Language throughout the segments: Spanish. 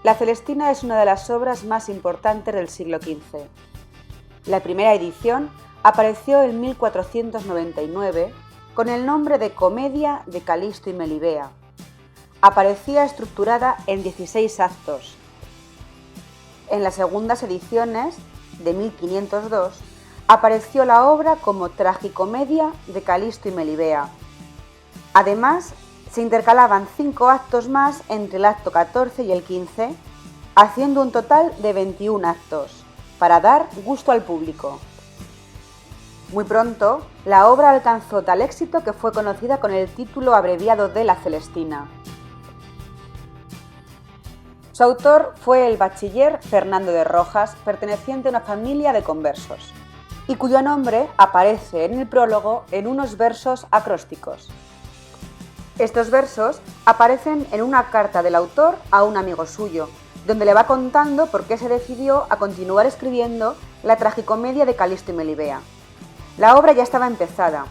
La Celestina es una de las obras más importantes del siglo XV. La primera edición apareció en 1499 con el nombre de Comedia de Calisto y Melibea. Aparecía estructurada en 16 actos. En las segundas ediciones, de 1502, apareció la obra como Tragicomedia de Calisto y Melibea. Además, se intercalaban 5 actos más entre el acto 14 y el 15, haciendo un total de 21 actos, para dar gusto al público. Muy pronto, la obra alcanzó tal éxito que fue conocida con el título abreviado de La Celestina. Su autor fue el bachiller Fernando de Rojas, perteneciente a una familia de conversos, y cuyo nombre aparece en el prólogo en unos versos acrósticos. Estos versos aparecen en una carta del autor a un amigo suyo, donde le va contando por qué se decidió a continuar escribiendo la tragicomedia de Calisto y Melibea. La obra ya estaba empezada.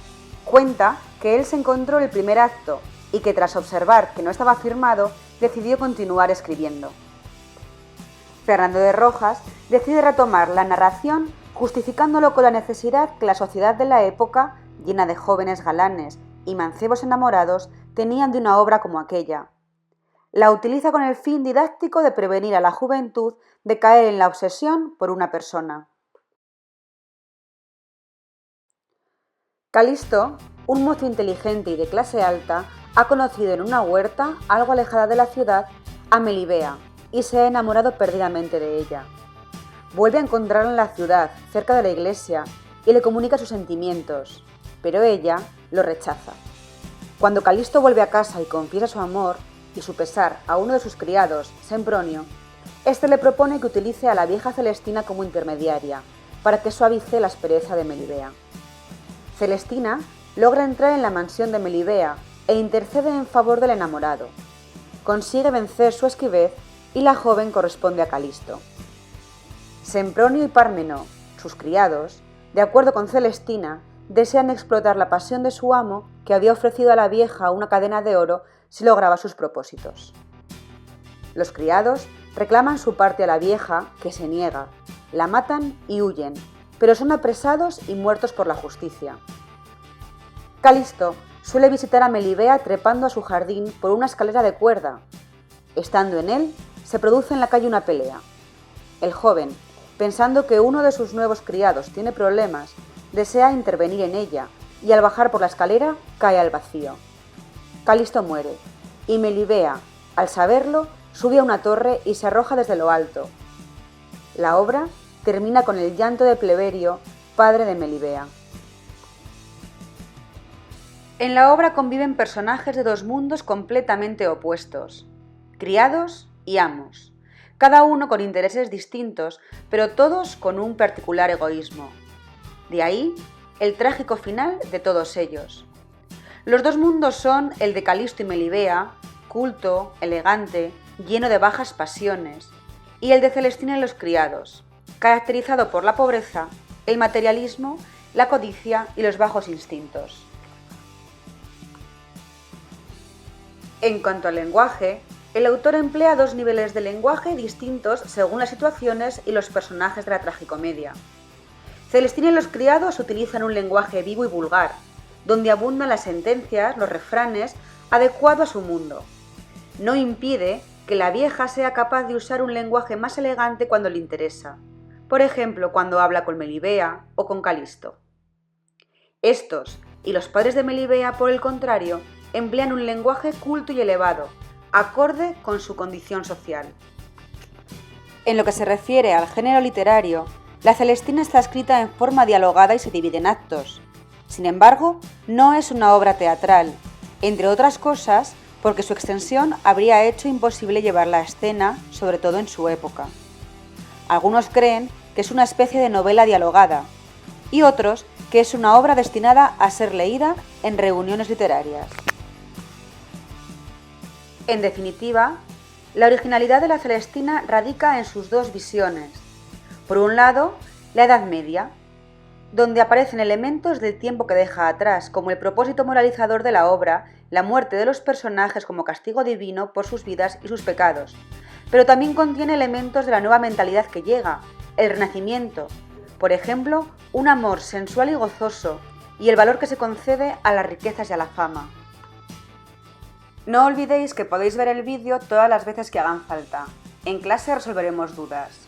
Cuenta que él se encontró el primer acto y que tras observar que no estaba firmado, decidió continuar escribiendo. Fernando de Rojas decide retomar la narración justificándolo con la necesidad que la sociedad de la época, llena de jóvenes galanes y mancebos enamorados, tenían de una obra como aquella. La utiliza con el fin didáctico de prevenir a la juventud de caer en la obsesión por una persona. Calisto, un mozo inteligente y de clase alta, ha conocido en una huerta, algo alejada de la ciudad, a Melibea y se ha enamorado perdidamente de ella. Vuelve a encontrarla en la ciudad, cerca de la iglesia, y le comunica sus sentimientos, pero ella lo rechaza. Cuando Calisto vuelve a casa y confiesa su amor y su pesar a uno de sus criados, Sempronio, éste le propone que utilice a la vieja Celestina como intermediaria, para que suavice la aspereza de Melibea. Celestina logra entrar en la mansión de Melibea e intercede en favor del enamorado. Consigue vencer su esquivez y la joven corresponde a Calisto. Sempronio y Pármeno, sus criados, de acuerdo con Celestina, desean explotar la pasión de su amo, que había ofrecido a la vieja una cadena de oro si lograba sus propósitos. Los criados reclaman su parte a la vieja, que se niega, la matan y huyen, pero son apresados y muertos por la justicia. Calisto suele visitar a Melibea trepando a su jardín por una escalera de cuerda. Estando en él, se produce en la calle una pelea. El joven, pensando que uno de sus nuevos criados tiene problemas, desea intervenir en ella y al bajar por la escalera cae al vacío. Calisto muere y Melibea, al saberlo, sube a una torre y se arroja desde lo alto. La obra termina con el llanto de Pleberio, padre de Melibea. En la obra conviven personajes de dos mundos completamente opuestos, criados y amos, cada uno con intereses distintos, pero todos con un particular egoísmo. De ahí el trágico final de todos ellos. Los dos mundos son el de Calisto y Melibea, culto, elegante, lleno de bajas pasiones, y el de Celestina y los criados, caracterizado por la pobreza, el materialismo, la codicia y los bajos instintos. En cuanto al lenguaje, el autor emplea dos niveles de lenguaje distintos según las situaciones y los personajes de la tragicomedia. Celestina y los criados utilizan un lenguaje vivo y vulgar, donde abundan las sentencias, los refranes, adecuado a su mundo. No impide que la vieja sea capaz de usar un lenguaje más elegante cuando le interesa, por ejemplo, cuando habla con Melibea o con Calisto. Estos y los padres de Melibea, por el contrario, emplean un lenguaje culto y elevado, acorde con su condición social. En lo que se refiere al género literario, la Celestina está escrita en forma dialogada y se divide en actos. Sin embargo, no es una obra teatral, entre otras cosas porque su extensión habría hecho imposible llevarla a escena, sobre todo en su época. Algunos creen que es una especie de novela dialogada, y otros que es una obra destinada a ser leída en reuniones literarias. En definitiva, la originalidad de la Celestina radica en sus dos visiones. Por un lado, la Edad Media, donde aparecen elementos del tiempo que deja atrás, como el propósito moralizador de la obra, la muerte de los personajes como castigo divino por sus vidas y sus pecados, pero también contiene elementos de la nueva mentalidad que llega, el renacimiento, por ejemplo, un amor sensual y gozoso, y el valor que se concede a las riquezas y a la fama. No olvidéis que podéis ver el vídeo todas las veces que hagan falta. En clase resolveremos dudas.